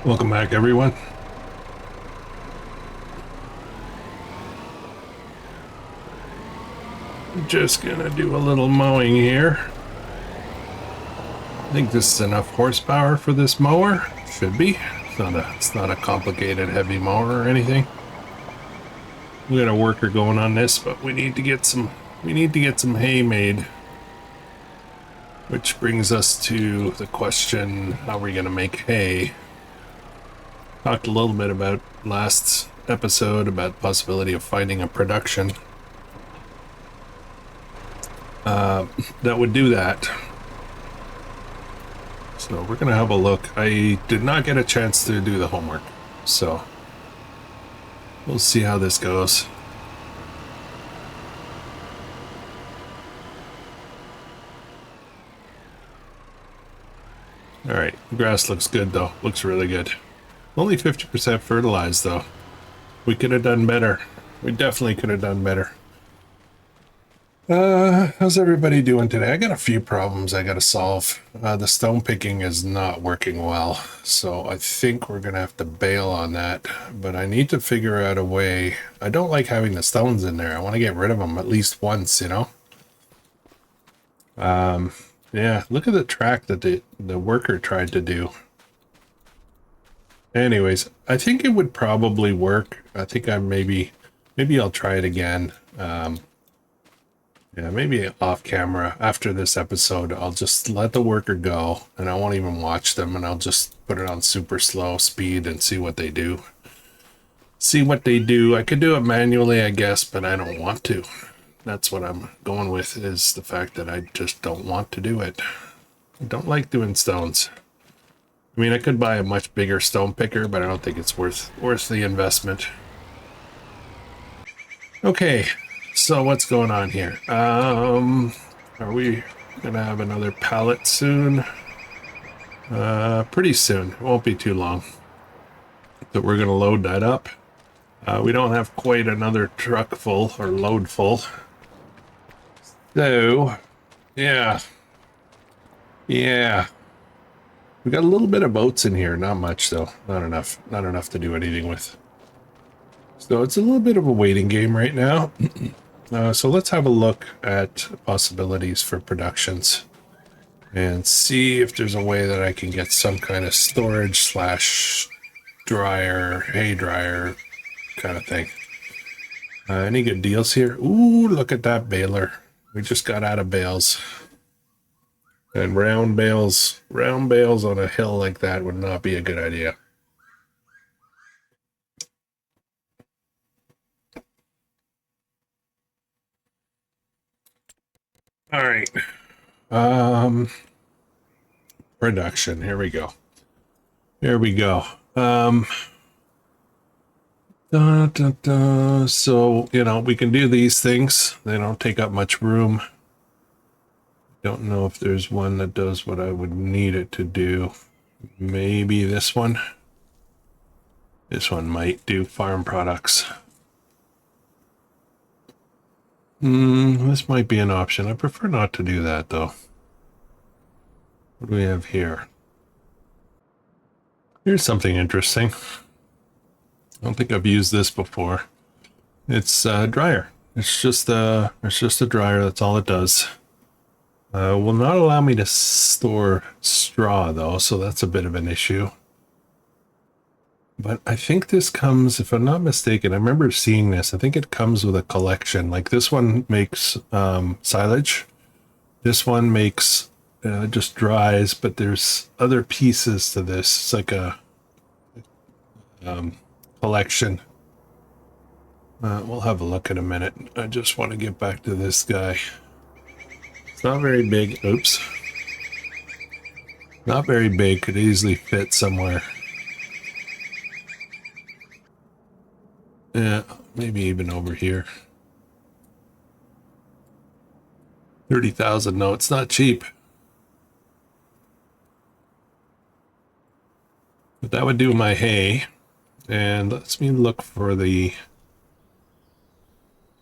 Welcome back, everyone. Just gonna do a little mowing here. I think this is enough horsepower for this mower. Should be. It's not a complicated heavy mower or anything. We got a worker going on this, but we need to get some hay made. Which brings us to the question, how are we gonna make hay? Talked a little bit about last episode about the possibility of finding a production that would do that. So we're gonna have a look. I did not get a chance to do the homework, so we'll see how this goes. All right, the grass looks good though. Looks really good. Only 50% fertilized though. We could have done better. We definitely could have done better. How's everybody doing today? I got a few problems I gotta solve. The stone picking is not working well, so I think we're gonna have to bail on that. But I need to figure out a way. I don't like having the stones in there. I want to get rid of them at least once, you know? Yeah, look at the track that the worker tried to do. Anyways, I think it would probably work. I think maybe I'll try it again. Yeah, maybe off camera after this episode, I'll just let the worker go and I won't even watch them, and I'll just put it on super slow speed and see what they do. I could do it manually, I guess, but I don't want to. That's what I'm going with, is the fact that I just don't want to do it. I don't like doing stones. I mean, I could buy a much bigger stone picker, but I don't think it's worth the investment. Okay, so what's going on here? Are we gonna have another pallet soon? Pretty soon. It won't be too long. But we're gonna load that up. We don't have quite another truck full or load full. So, yeah. We got a little bit of oats in here, not much though. Not enough to do anything with. So it's a little bit of a waiting game right now. So let's have a look at possibilities for productions and see if there's a way that I can get some kind of storage slash dryer, hay dryer kind of thing. Any good deals here? Ooh, look at that baler. We just got out of bales. And round bales on a hill like that would not be a good idea. All right. Production. Here we go. So, you know, we can do these things. They don't take up much room. Don't know if there's one that does what I would need it to do. Maybe this one. This one might do farm products. This might be an option. I prefer not to do that though. What do we have here? Here's something interesting. I don't think I've used this before. It's a dryer. It's just a dryer. That's all it does. Will not allow me to store straw though, so that's a bit of an issue. But I think this comes, if I'm not mistaken, I remember seeing this. I think it comes with a collection. Like this one makes silage. This one makes just dries, but there's other pieces to this. It's like a collection. We'll have a look in a minute. I just want to get back to this guy. It's not very big. Oops. Not very big. Could easily fit somewhere. Yeah, maybe even over here. 30,000. No, it's not cheap. But that would do my hay. And let's me look for the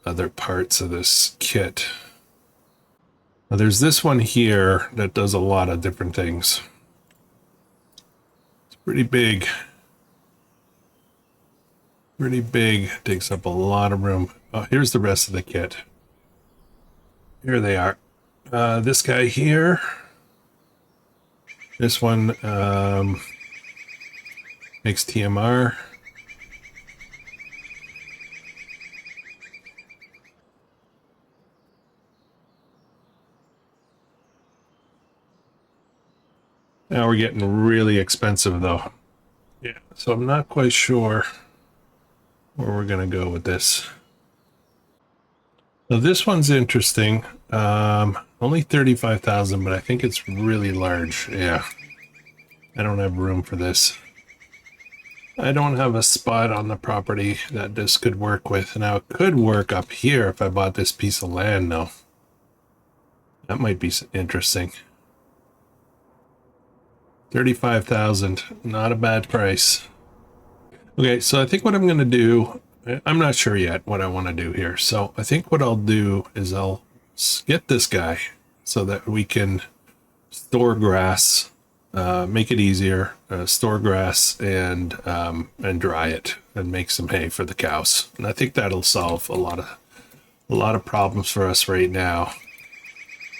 other parts of this kit. Now there's this one here that does a lot of different things. It's pretty big. Pretty big, takes up a lot of room. Oh, here's the rest of the kit. Here they are. This guy here. This one makes TMR. Now we're getting really expensive though. Yeah, so I'm not quite sure where we're gonna go with this. So this one's interesting. Only 35,000, but I think it's really large. Yeah, I don't have room for this. I don't have a spot on the property that this could work with. Now it could work up here if I bought this piece of land though. That might be interesting. 35,000, not a bad price. Okay, so I think what I'm going to do, I'm not sure yet what I want to do here. So I think what I'll do is I'll get this guy so that we can store grass, make it easier, store grass and dry it and make some hay for the cows. And I think that'll solve a lot of problems for us right now.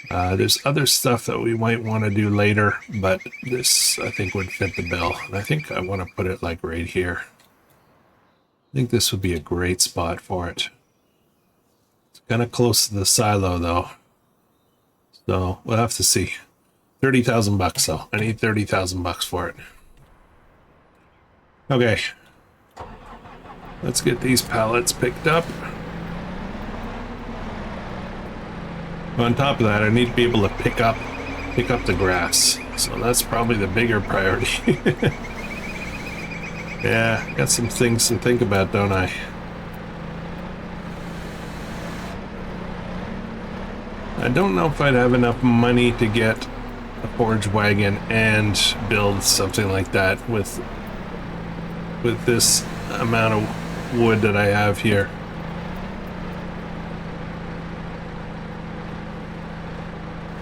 There's other stuff that we might want to do later, but this I think would fit the bill. And I think I want to put it like right here. I think this would be a great spot for it. It's kind of close to the silo though. So we'll have to see. 30,000 bucks though. I need 30,000 bucks for it. Okay. Let's get these pallets picked up. On top of that, I need to be able to pick up the grass. So that's probably the bigger priority. Yeah, got some things to think about, don't I? I don't know if I'd have enough money to get a forage wagon and build something like that with this amount of wood that I have here.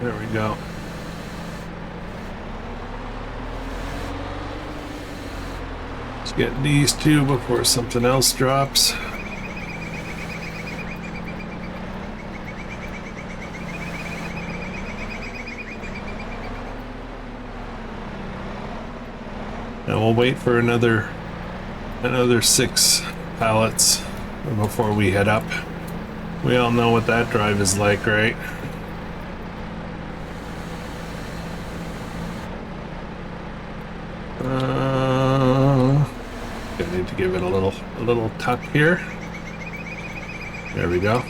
There we go. Let's get these two before something else drops. And we'll wait for another 6 pallets before we head up. We all know what that drive is like, right? I need to give it a little tuck here. There we go.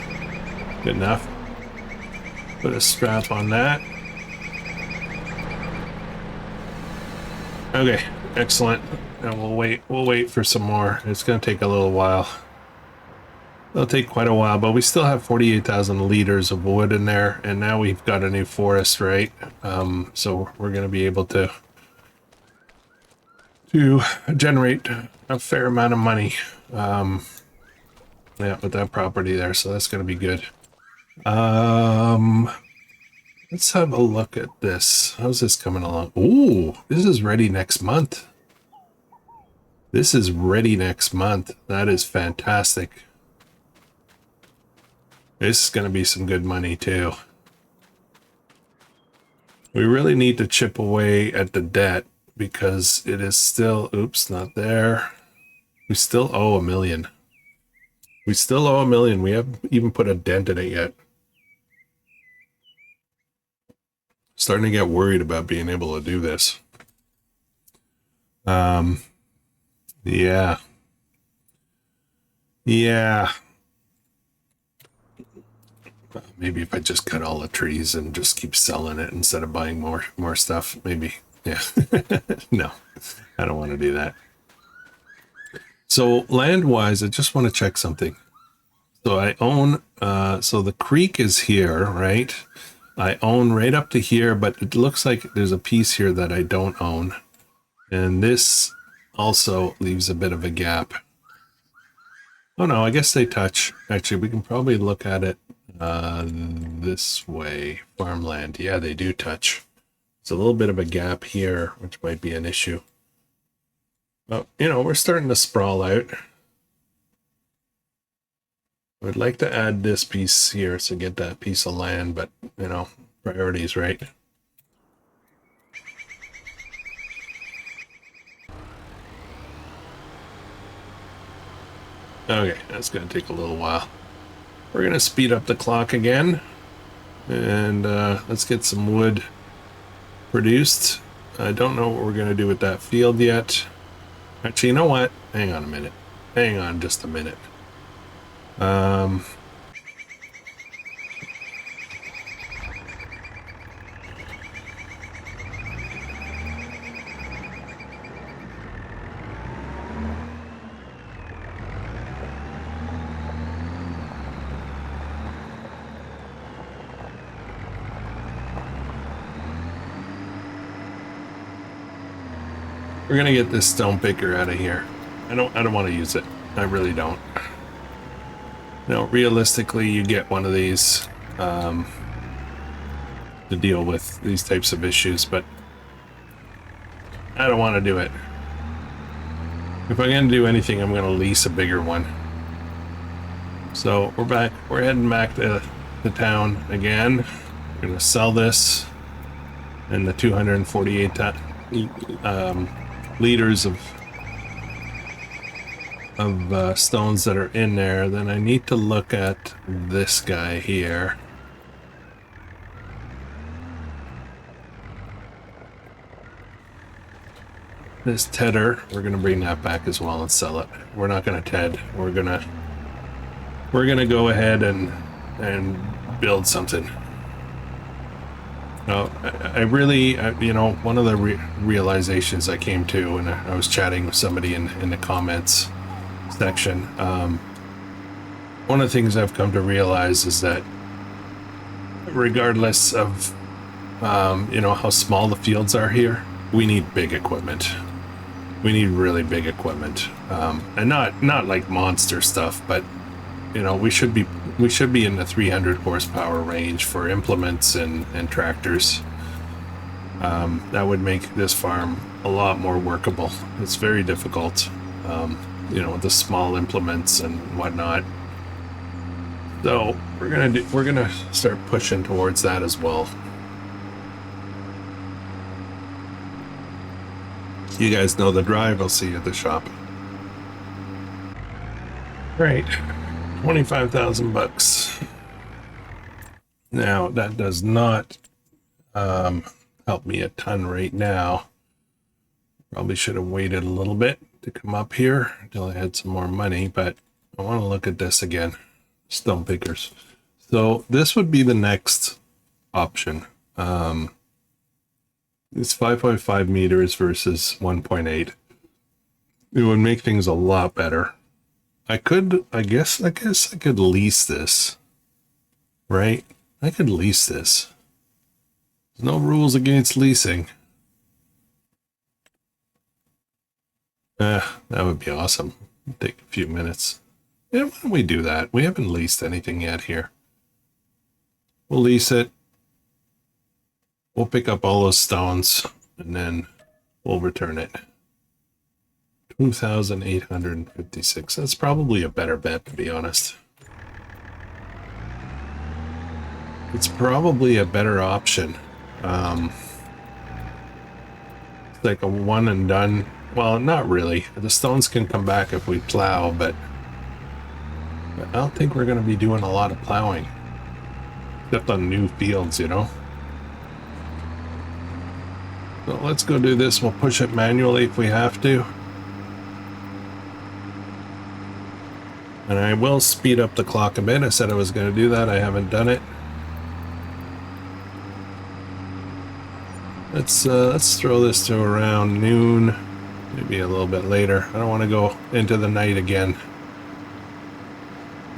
Good enough. Put a strap on that. Okay, excellent. And we'll wait for some more. It's gonna take a little while. It'll take quite a while, but we still have 48,000 liters of wood in there, and now we've got a new forest, right? So we're gonna be able to generate a fair amount of money. Yeah, with that property there, so that's gonna be good. Let's have a look at this. How's this coming along? Ooh, this is ready next month. This is ready next month. That is fantastic. This is going to be some good money too. We really need to chip away at the debt because it is still, oops, not there. We still owe $1 million. We still owe $1 million. We haven't even put a dent in it yet. Starting to get worried about being able to do this. Yeah. Maybe if I just cut all the trees and just keep selling it instead of buying more stuff, maybe. Yeah. No, I don't want to do that. So land-wise, I just want to check something. So I own, so the creek is here, right? I own right up to here, but it looks like there's a piece here that I don't own. And this also leaves a bit of a gap. Oh no, I guess they touch. Actually, we can probably look at it this way. Farmland. Yeah, they do touch. It's a little bit of a gap here, which might be an issue. But, you know, we're starting to sprawl out. I'd like to add this piece here to get that piece of land, but you know, priorities, right? Okay, that's gonna take a little while. We're gonna speed up the clock again, and let's get some wood produced. I don't know what we're gonna do with that field yet. Actually, you know what? Hang on a minute. Hang on just a minute. We're gonna get this stone picker out of here. I don't want to use it. I really don't. No, realistically, you get one of these to deal with these types of issues, but I don't want to do it. If I'm gonna do anything, I'm gonna lease a bigger one. So we're back. We're heading back to the town again. We're gonna sell this and the 248 liters of stones that are in there. Then I need to look at this guy here. This tedder, we're gonna bring that back as well and sell it. We're not gonna ted. We're gonna go ahead and build something. No, I really, you know, one of the realizations I came to, and I was chatting with somebody in the comments section. One of the things I've come to realize is that regardless of, you know, how small the fields are here, we need big equipment. We need really big equipment, and not like monster stuff, but you know, we should be in the 300 horsepower range for implements and tractors. That would make this farm a lot more workable. It's very difficult, you know, with the small implements and whatnot. So we're gonna start pushing towards that as well. You guys know the drive. I'll see you at the shop. Right. 25,000 bucks. Now that does not help me a ton right now. Probably should have waited a little bit to come up here until I had some more money, but I want to look at this again. Stone pickers. So this would be the next option. It's 5.5 meters versus 1.8. It would make things a lot better. I guess I could lease this, right? I could lease this. There's no rules against leasing. That would be awesome. It'd take a few minutes. Yeah, why don't we do that? We haven't leased anything yet here. We'll lease it. We'll pick up all those stones and then we'll return it. 2,856. That's probably a better bet, to be honest. It's probably a better option. It's like a one and done. Well, not really. The stones can come back if we plow, but I don't think we're going to be doing a lot of plowing. Except on new fields, you know? So let's go do this. We'll push it manually if we have to. And I will speed up the clock a bit. I said I was going to do that. I haven't done it. Let's throw this to around noon, maybe a little bit later. I don't want to go into the night again.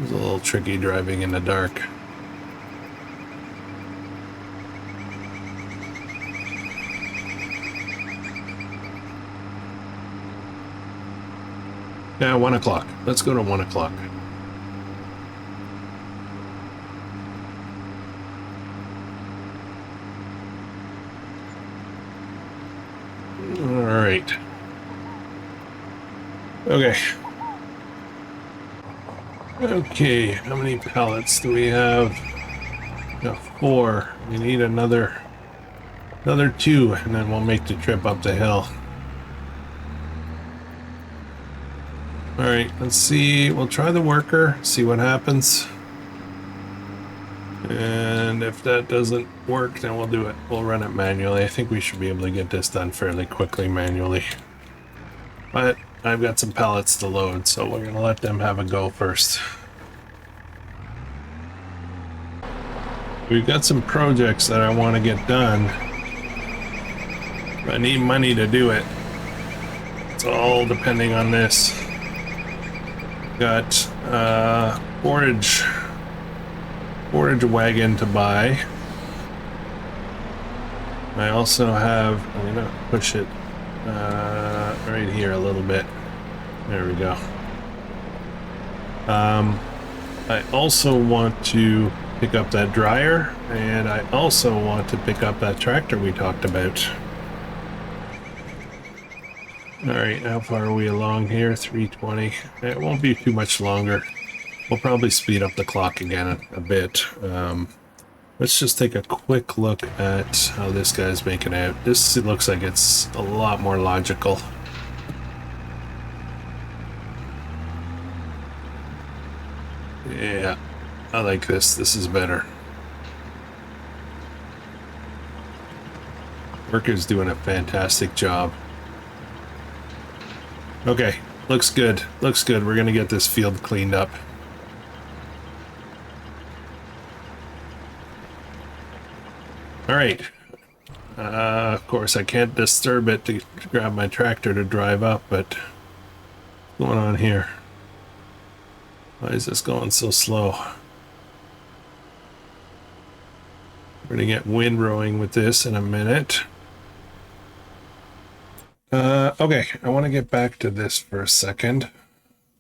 It's a little tricky driving in the dark. Yeah, 1 o'clock. Let's go to 1 o'clock. All right. Okay, how many pallets do we have? Got 4. We need another 2, and then we'll make the trip up the hill. All right, let's see. We'll try the worker, see what happens. And if that doesn't work, then we'll do it. We'll run it manually. I think we should be able to get this done fairly quickly manually. But I've got some pallets to load, so we're gonna let them have a go first. We've got some projects that I want to get done. I need money to do it. It's all depending on this. Got forage wagon to buy. I also have, I'm gonna push it right here a little bit. There we go. I also want to pick up that dryer, and I also want to pick up that tractor we talked about. All right, how far are we along here? 3:20. It won't be too much longer. We'll probably speed up the clock again a bit. Let's just take a quick look at how this guy's making out. This looks like it's a lot more logical. Yeah, I like this. This is better. Worker's doing a fantastic job. Okay, looks good. Looks good. We're gonna get this field cleaned up. All right. Of course, I can't disturb it to grab my tractor to drive up, but what's going on here? Why is this going so slow? We're gonna get windrowing with this in a minute. Okay, I want to get back to this for a second.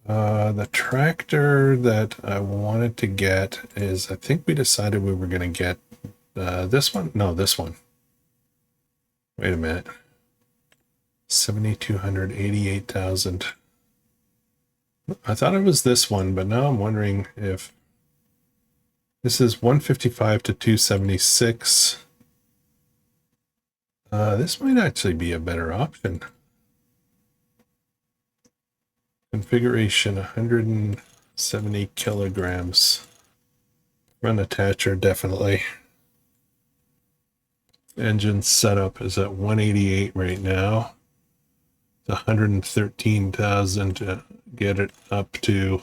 The tractor that I wanted to get is, I think we decided we were going to get this one? No, this one. Wait a minute. 7,200, 88,000. I thought it was this one, but now I'm wondering if this is 155 to 276. This might actually be a better option. Configuration 170 kilograms. Run attacher, definitely. Engine setup is at 188 right now. It's 113,000 to get it up to.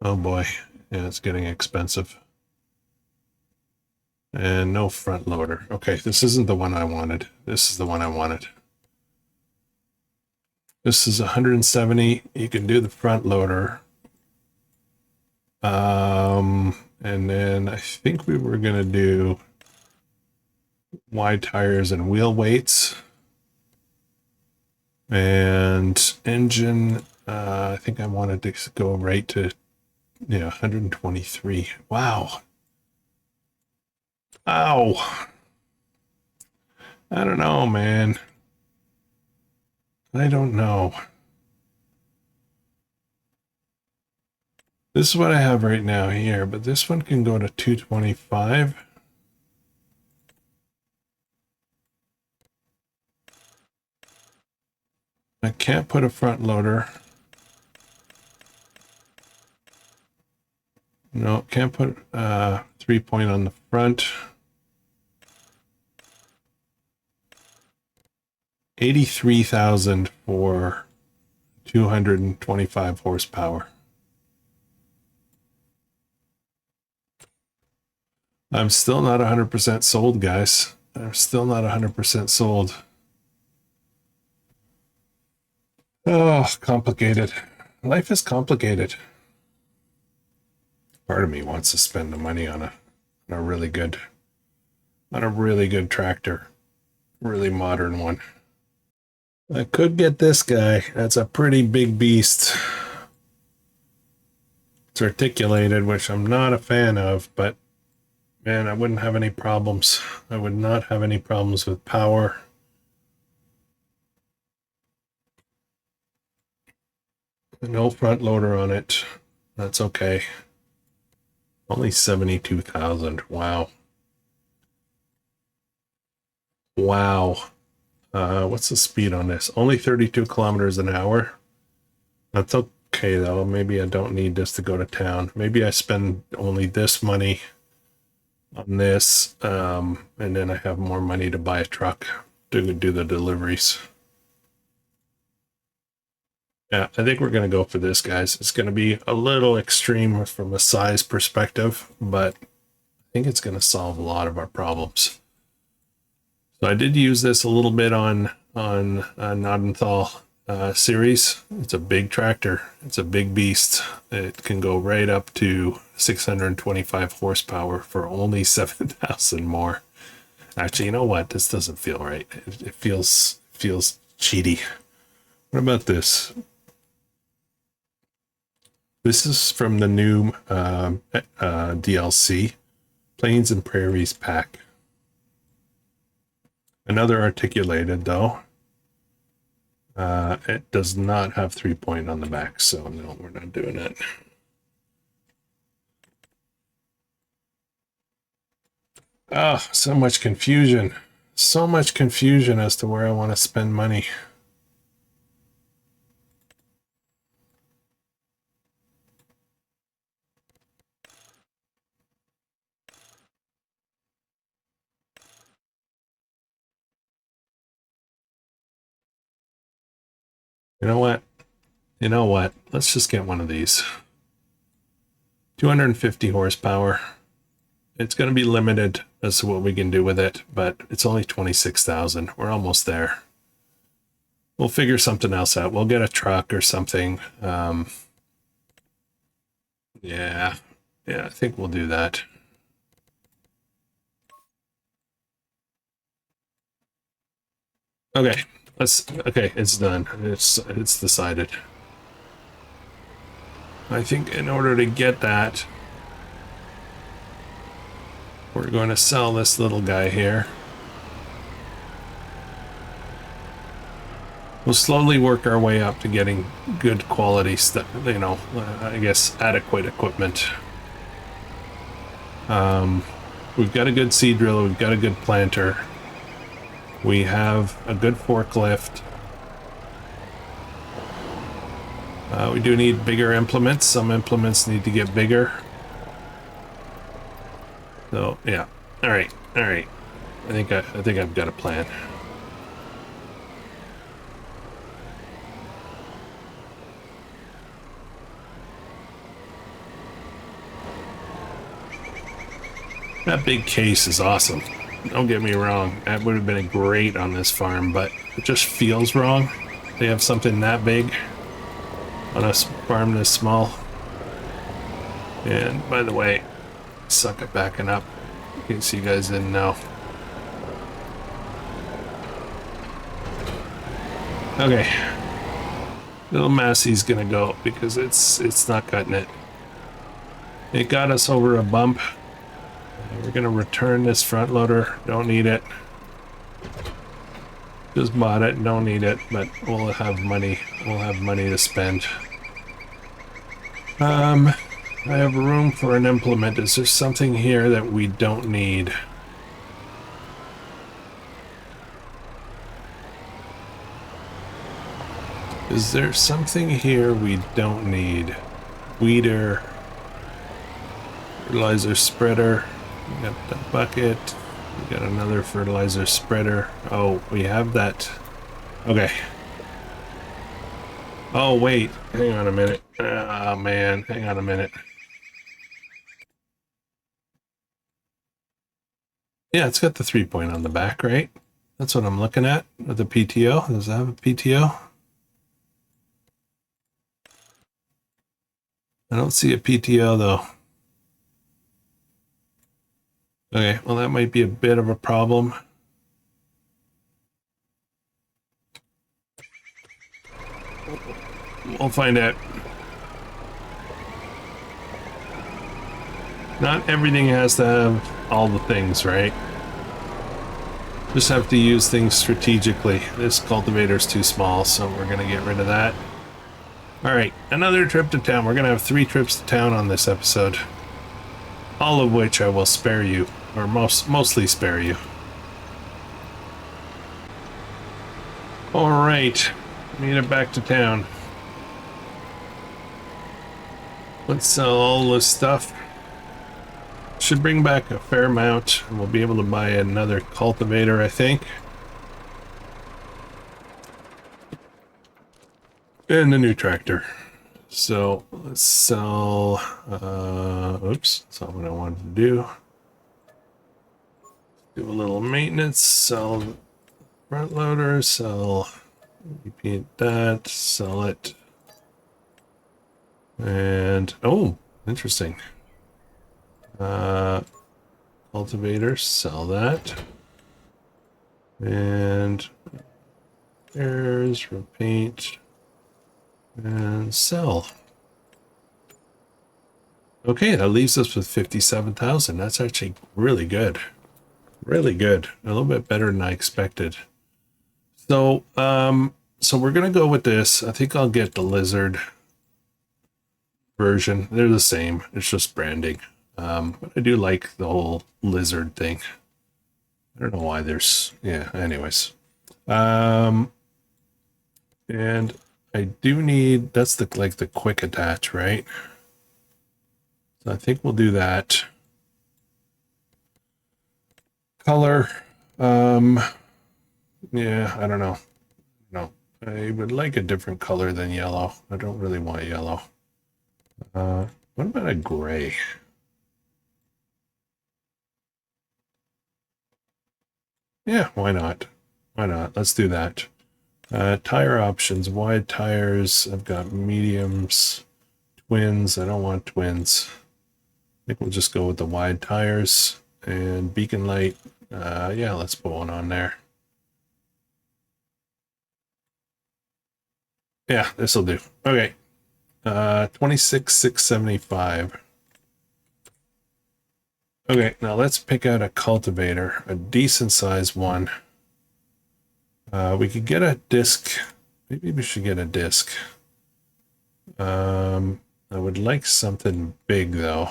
Oh boy, yeah, it's getting expensive. And no front loader. Okay, this isn't the one I wanted. This is the one I wanted. This is 170. You can do the front loader. And then I think we were going to do wide tires and wheel weights. And engine, I think I wanted to go right to, yeah, 123. Wow. Ow. I don't know, man. I don't know. This is what I have right now here, but this one can go to 225. I can't put a front loader. No, can't put 3-point on the front. 83,000 for 225 horsepower. I'm still not 100% sold, guys. I'm still not 100% sold. Oh, complicated. Life is complicated. Part of me wants to spend the money on a really good tractor, really modern one. I could get this guy. That's a pretty big beast. It's articulated, which I'm not a fan of, but man, I wouldn't have any problems. I would not have any problems with power. No front loader on it. That's okay. Only 72,000. Wow. Wow. What's the speed on this? Only 32 kilometers an hour. That's okay though. Maybe I don't need this to go to town. Maybe I spend only this money on this, and then I have more money to buy a truck to do the deliveries. Yeah, I think we're going to go for this, guys. It's going to be a little extreme from a size perspective, but I think it's going to solve a lot of our problems. So I did use this a little bit on Nordenthal series. It's a big tractor. It's a big beast. It can go right up to 625 horsepower for only 7,000 more. Actually, you know what? This doesn't feel right. It feels cheaty. What about this? This is from the new DLC, Plains and Prairies pack. Another articulated though. It does not have 3-point on the back, so no, we're not doing it. Oh, so much confusion. So much confusion as to where I want to spend money. You know what? You know what? Let's just get one of these. 250 horsepower. It's going to be limited as to what we can do with it, but it's only 26,000. We're almost there. We'll figure something else out. We'll get a truck or something. Yeah, I think we'll do that. Okay, it's done. It's decided. I think in order to get that, we're going to sell this little guy here. We'll slowly work our way up to getting good quality stuff, you know, I guess adequate equipment. We've got a good seed driller, we've got a good planter. We have a good forklift. We do need bigger implements. Some implements need to get bigger. So yeah, all right. I think I've got a plan. That big case is awesome. Don't get me wrong, that would have been great on this farm, but it just feels wrong. They have something that big on a farm this small. And by the way, suck at backing up in case you guys didn't know. Okay, little Massey's gonna go because it's not cutting it. It got us over a bump. We're gonna return this front loader. Don't need it. Just bought it. Don't need it, but we'll have money. We'll have money to spend. I have room for an implement. Is there something here that we don't need? Is there something here we don't need? Weeder. Fertilizer spreader. We got the bucket. We got another fertilizer spreader. Oh, we have that. Okay. Oh, wait. Hang on a minute. Oh, man. Hang on a minute. Yeah, it's got the 3-point on the back, right? That's what I'm looking at with the PTO. Does it have a PTO? I don't see a PTO, though. Okay, well, that might be a bit of a problem. We'll find out. Not everything has to have all the things, right? Just have to use things strategically. This cultivator's too small, so we're gonna get rid of that. All right, another trip to town. We're gonna have 3 trips to town on this episode, all of which I will spare you, or mostly spare you. All right, made it back to town. Let's sell all this stuff. Should bring back a fair amount, and we'll be able to buy another cultivator, I think. And a new tractor. So let's sell, oops, that's not what I wanted to do. Do a little maintenance, sell front loader, sell, repeat that, sell it. And, oh, interesting. Cultivator, sell that. And there's repaint. And sell. Okay, that leaves us with 57,000. That's actually really good. Really good. A little bit better than I expected. So, so we're gonna go with this. I think I'll get the lizard version. They're the same. It's just branding. But I do like the whole lizard thing. I don't know why there's, yeah, anyways. And I do need, that's the like the quick attach, right? So I think we'll do that. Color, yeah, I don't know. No, I would like a different color than yellow. I don't really want yellow. What about a gray? Yeah, why not? Why not? Let's do that. Tire options, wide tires. I've got mediums, twins. I don't want twins. I think we'll just go with the wide tires. And beacon light. Yeah, let's put one on there. Yeah, this will do. Okay. 26,675. Okay, now let's pick out a cultivator, a decent sized one. We could get a disc. Maybe we should get a disc. I would like something big though.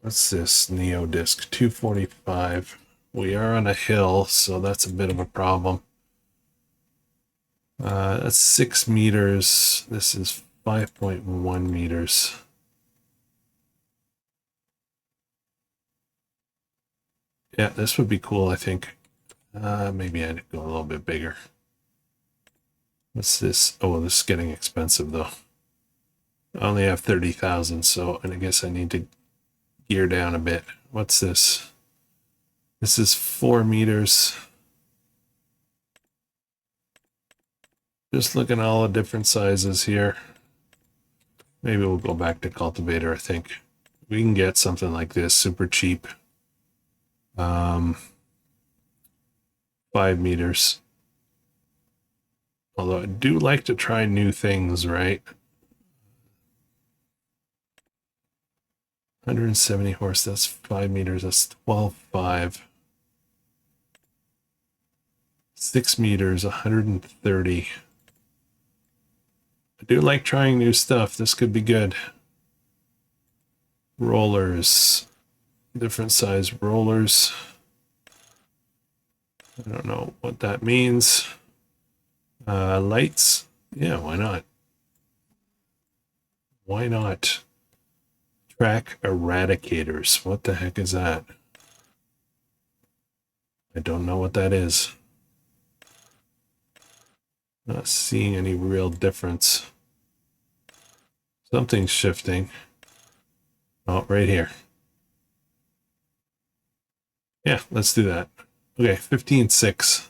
What's this Neo disc? 245. We are on a hill, so that's a bit of a problem. That's 6 meters. This is 5.1 meters. Yeah, this would be cool, I think. Maybe I'd go a little bit bigger. What's this? Oh, this is getting expensive though. I only have 30,000, so and I guess I need to gear down a bit. What's this? This is 4 meters. Just looking at all the different sizes here. Maybe we'll go back to cultivator, I think. We can get something like this super cheap. 5 meters. Although I do like to try new things, right? 170 horse, that's 5 meters, that's 12.5. 6 meters, 130. I do like trying new stuff. This could be good. Rollers. Different size rollers. I don't know what that means. Lights. Yeah, why not? Why not? Track eradicators. What the heck is that? I don't know what that is. Not seeing any real difference. Something's shifting. Oh, right here. Yeah, let's do that. Okay, 15.6.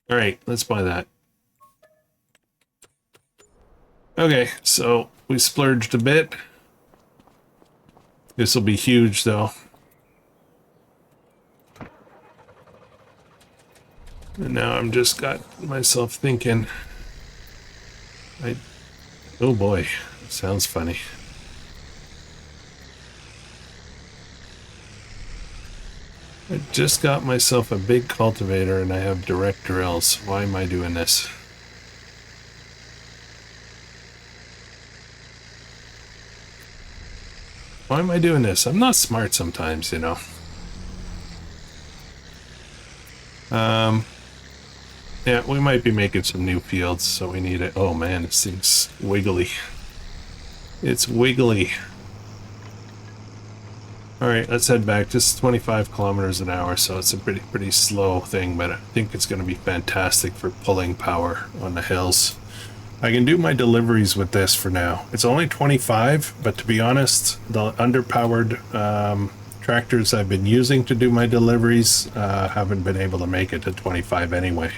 All right, let's buy that. Okay, so we splurged a bit. This will be huge, though. And now I'm just got myself thinking. Oh boy, sounds funny. I just got myself a big cultivator and I have direct drills. Why am I doing this? Why am I doing this? I'm not smart sometimes, you know. Yeah, we might be making some new fields, so we need it. Oh man, this thing's wiggly. It's wiggly. All right, let's head back. Just 25 kilometers an hour, so it's a pretty slow thing, but I think it's going to be fantastic for pulling power on the hills. I can do my deliveries with this for now. It's only 25, but to be honest, the underpowered tractors I've been using to do my deliveries haven't been able to make it to 25 anyway,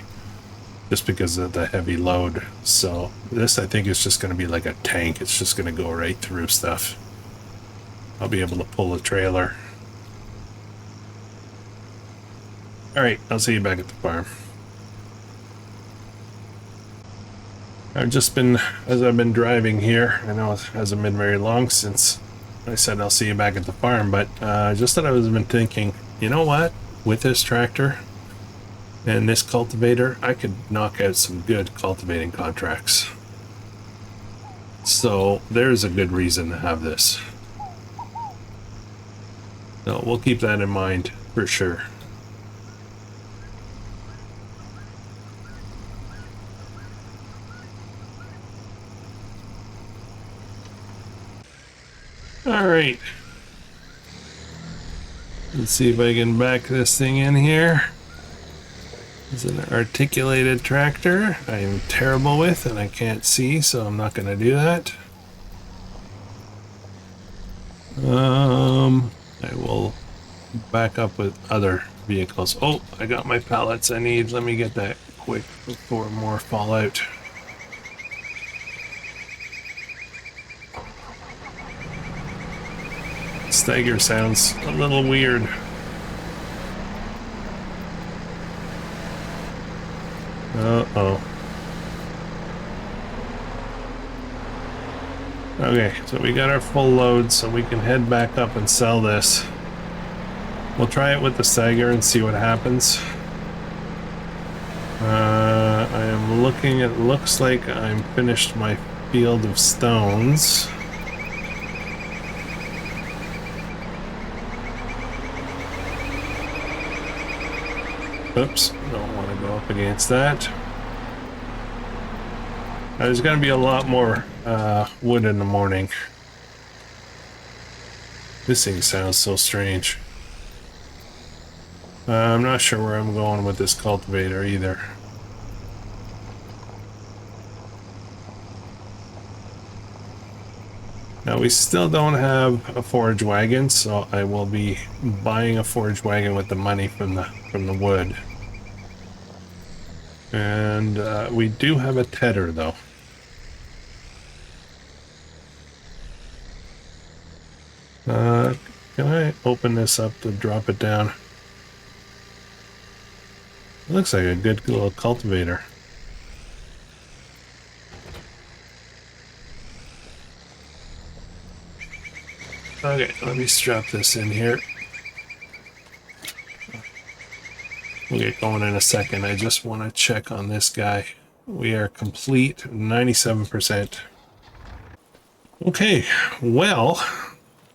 just because of the heavy load. So this, I think, is just going to be like a tank. It's just going to go right through stuff. I'll be able to pull a trailer. All right, I'll see you back at the farm. I've just been, as I've been driving here, I know it hasn't been very long since I said I'll see you back at the farm, but just that I was been thinking, you know what, with this tractor and this cultivator, I could knock out some good cultivating contracts. So there's a good reason to have this. So we'll keep that in mind for sure. All right. Let's see if I can back this thing in here. It's an articulated tractor I am terrible with and I can't see, so I'm not going to do that. I will back up with other vehicles. Oh, I got my pallets I need. Let me get that quick before more fall out. Stagger sounds a little weird. Uh-oh. Okay, so we got our full load, so we can head back up and sell this. We'll try it with the stagger and see what happens. I am looking, it looks like I'm finished my field of stones. Oops, don't want to go up against that. There's going to be a lot more wood in the morning. This thing sounds so strange. I'm not sure where I'm going with this cultivator either. Now we still don't have a forage wagon, so I will be buying a forage wagon with the money from the wood. And we do have a tedder though. Can I open this up to drop it down? It looks like a good little cultivator. Okay, let me strap this in here. We'll get going in a second. I just want to check on this guy. We are complete, 97%. Okay, well,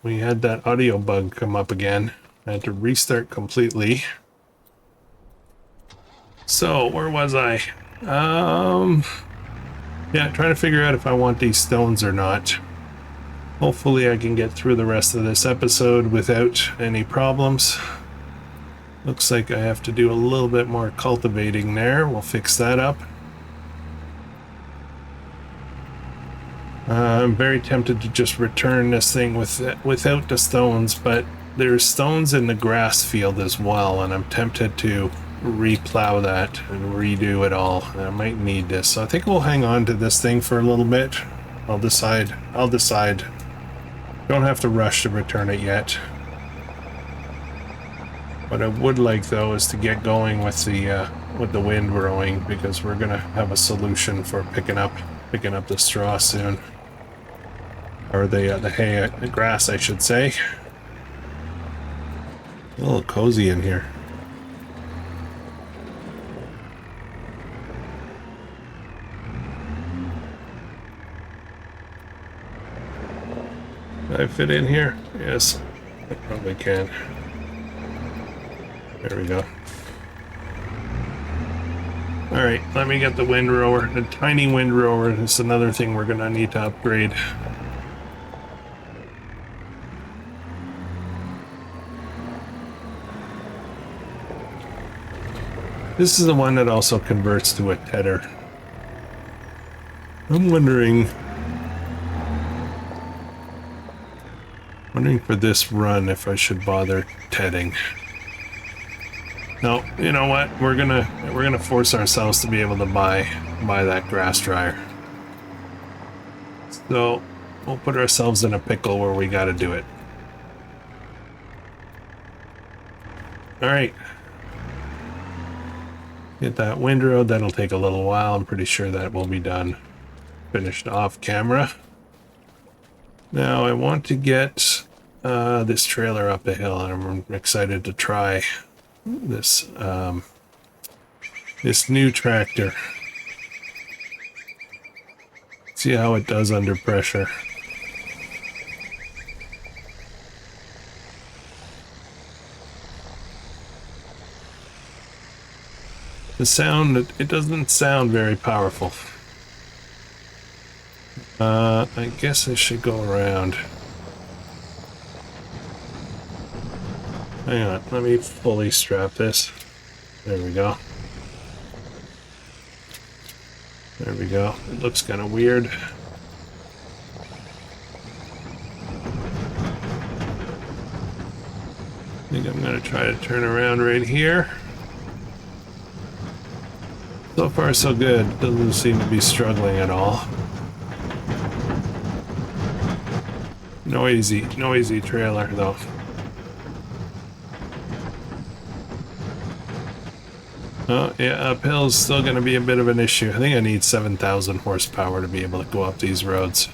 we had that audio bug come up again. I had to restart completely. So, where was I? Yeah, trying to figure out if I want these stones or not. Hopefully I can get through the rest of this episode without any problems. Looks like I have to do a little bit more cultivating there. We'll fix that up. I'm very tempted to just return this thing without the stones, but there's stones in the grass field as well, and I'm tempted to replow that and redo it all. I might need this, so I think we'll hang on to this thing for a little bit. I'll decide. Don't have to rush to return it yet. What I would like though is to get going with the windrowing, because we're gonna have a solution for picking up the straw soon, or the hay, the grass, I should say. A little cozy in here. Can I fit in here? Yes, I probably can. There we go. Alright, let me get the Windrower. The tiny Windrower is another thing we're gonna need to upgrade. This is the one that also converts to a tedder. I'm wondering for this run if I should bother tedding. No, you know what? We're gonna force ourselves to be able to buy that grass dryer. So we'll put ourselves in a pickle where we got to do it. All right. Get that windrow. That'll take a little while. I'm pretty sure that will be done. Finished off camera. Now I want to get this trailer up the hill, and I'm excited to try this this new tractor. See how it does under pressure. The sound, it doesn't sound very powerful. I guess I should go around. Hang on, let me fully strap this. There we go. There we go. It looks kind of weird. I think I'm going to try to turn around right here. So far so good. Doesn't seem to be struggling at all. Noisy trailer though. Oh yeah, uphill's still going to be a bit of an issue. I think I need 7,000 horsepower to be able to go up these roads.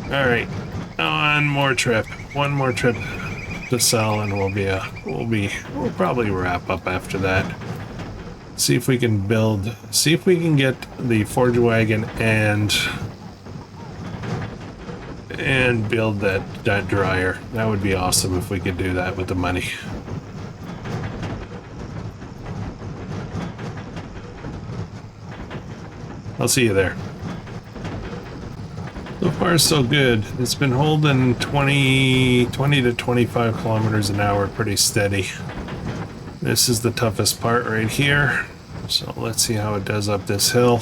All right, one more trip to sell, and we'll probably wrap up after that. See if we can get the forge wagon and build that dryer. That would be awesome if we could do that with the money. I'll see you there. So far so good. It's been holding 20 to 25 kilometers an hour pretty steady. This is the toughest part right here. So let's see how it does up this hill.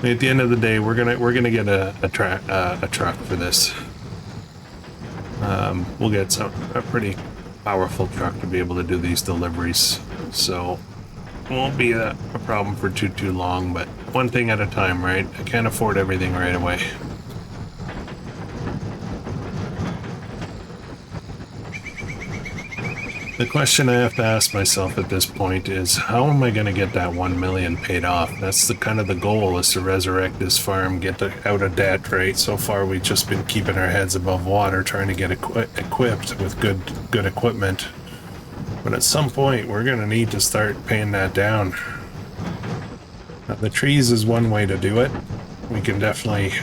At the end of the day, we're gonna get a truck for this. We'll get a pretty powerful truck to be able to do these deliveries. So it won't be a problem for too long, but one thing at a time, right? I can't afford everything right away. The question I have to ask myself at this point is, how am I going to get that 1 million paid off? That's the kind of the goal, is to resurrect this farm, get out of debt, right? So far we've just been keeping our heads above water, trying to get equipped with good equipment. But at some point we're going to need to start paying that down. The trees is one way to do it. We can definitely,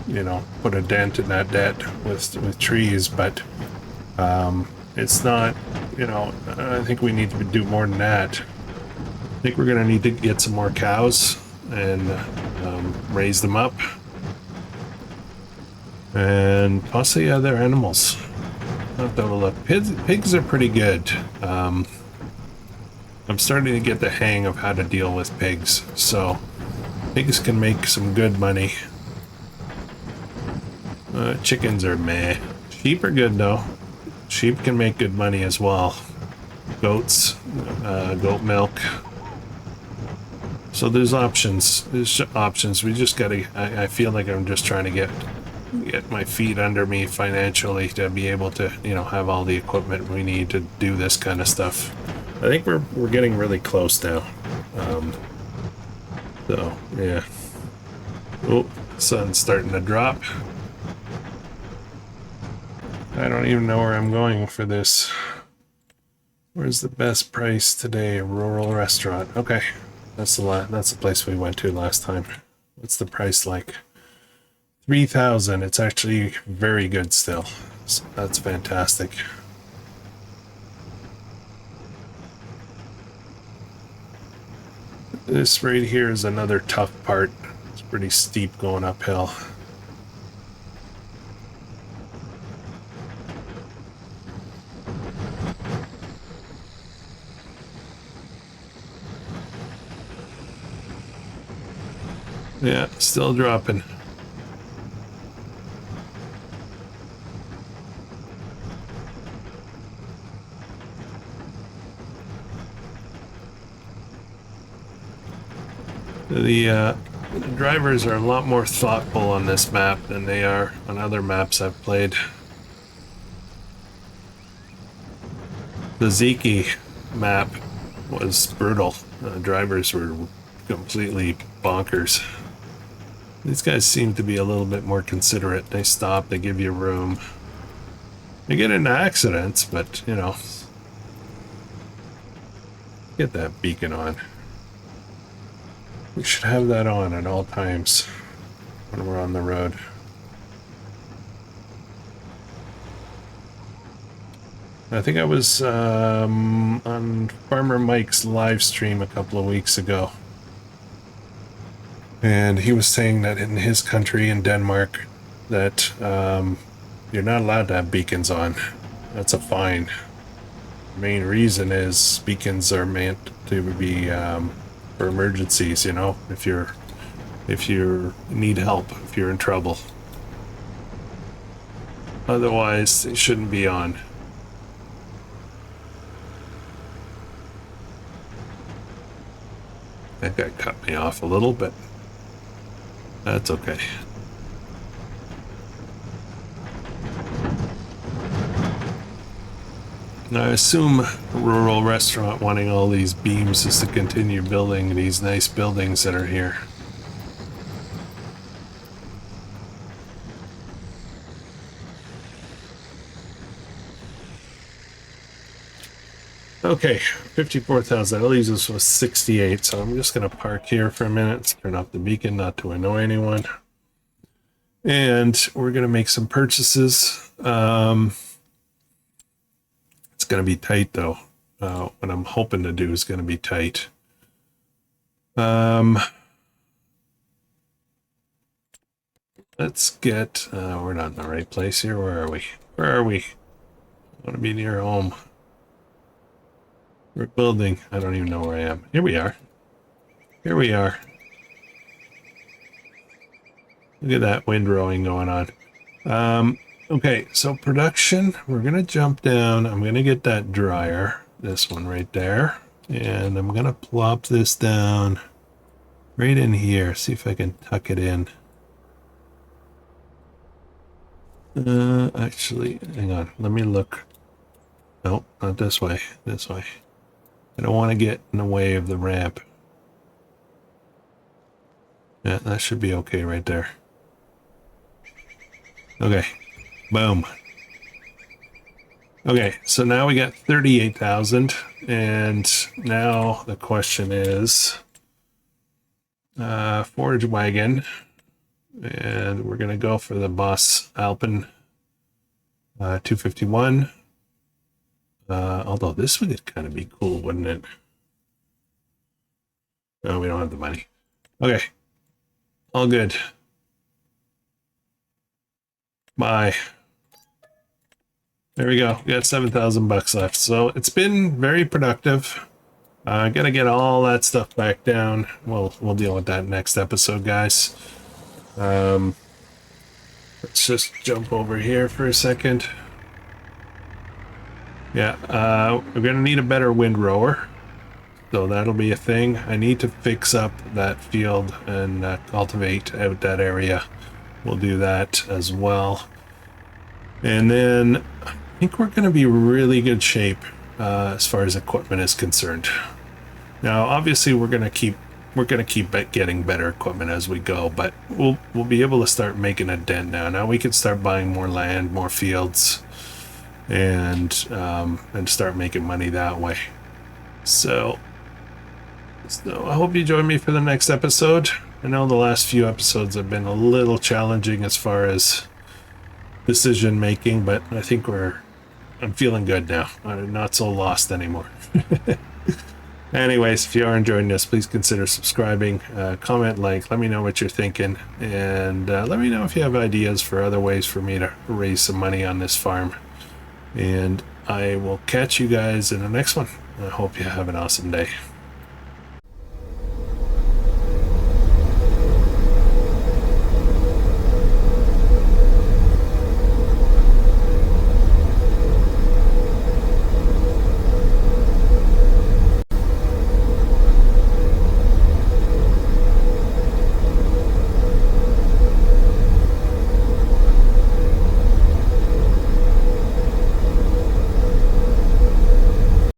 you know, put a dent in that debt with trees, but it's not, you know, I think we need to do more than that. I think we're going to need to get some more cows and raise them up. And possibly other animals. I'll have to have a look. Pigs are pretty good. I'm starting to get the hang of how to deal with pigs. So pigs can make some good money. Chickens are meh. Sheep are good though. Sheep can make good money as well. Goats, goat milk. So there's options. There's options. We just gotta. I feel like I'm just trying to get my feet under me financially to be able to, you know, have all the equipment we need to do this kind of stuff. I think we're getting really close now. So yeah. Oh, Sun's starting to drop. I don't even know where I'm going for this. Where's the best price today? A rural restaurant. Okay, that's the place we went to last time. What's the price like? 3,000. It's actually very good still. So that's fantastic. This right here is another tough part. It's pretty steep going uphill. Yeah, still dropping. The drivers are a lot more thoughtful on this map than they are on other maps I've played. The Ziki map was brutal. Drivers were completely bonkers. These guys seem to be a little bit more considerate. They stop, they give you room. You get into accidents, but, you know, get that beacon on. We should have that on at all times when we're on the road. I think I was on Farmer Mike's live stream a couple of weeks ago. And he was saying that in his country, in Denmark, that you're not allowed to have beacons on. That's a fine. The main reason is beacons are meant to be for emergencies, you know, if you need help, if you're in trouble. Otherwise, they shouldn't be on. That guy cut me off a little, but that's okay. Now, I assume a rural restaurant wanting all these beams is to continue building these nice buildings that are here. Okay, 54,000. That leaves us with 68, so I'm just going to park here for a minute, turn off the beacon not to annoy anyone. And we're going to make some purchases. It's going to be tight, though. What I'm hoping to do is going to be tight. Let's get... we're not in the right place here. Where are we? Where are we? I want to be near home. We're building. I don't even know where I am. Here we are. Here we are. Look at that windrowing going on. Okay, so production, we're going to jump down. I'm going to get that dryer, this one right there. And I'm going to plop this down right in here. See if I can tuck it in. Actually, hang on. Let me look. Nope, not this way. This way. I don't want to get in the way of the ramp. Yeah, that should be okay right there. Okay. Boom. Okay, so now we got 38,000, and now the question is forage wagon, and we're gonna go for the Boss Alpen 251. Although this would kind of be cool, wouldn't it? No, we don't have the money. Okay, all good. Bye. There we go. We got 7,000 bucks left. So it's been very productive. Gotta get all that stuff back down. We'll deal with that next episode, guys. Let's just jump over here for a second. Yeah, we're gonna need a better windrower. So that'll be a thing. I need to fix up that field and cultivate out that area. We'll do that as well. And then I think we're going to be really good shape as far as equipment is concerned. Now, obviously, we're going to keep we're gonna keep getting better equipment as we go, but we'll be able to start making a dent now. Now we can start buying more land, more fields, and start making money that way. So I hope you join me for the next episode. I know the last few episodes have been a little challenging as far as decision making, but I think I'm feeling good now. I'm not so lost anymore. Anyways, if you are enjoying this, please consider subscribing, comment, like, let me know what you're thinking, and let me know if you have ideas for other ways for me to raise some money on this farm. And I will catch you guys in the next one. I hope you have an awesome day.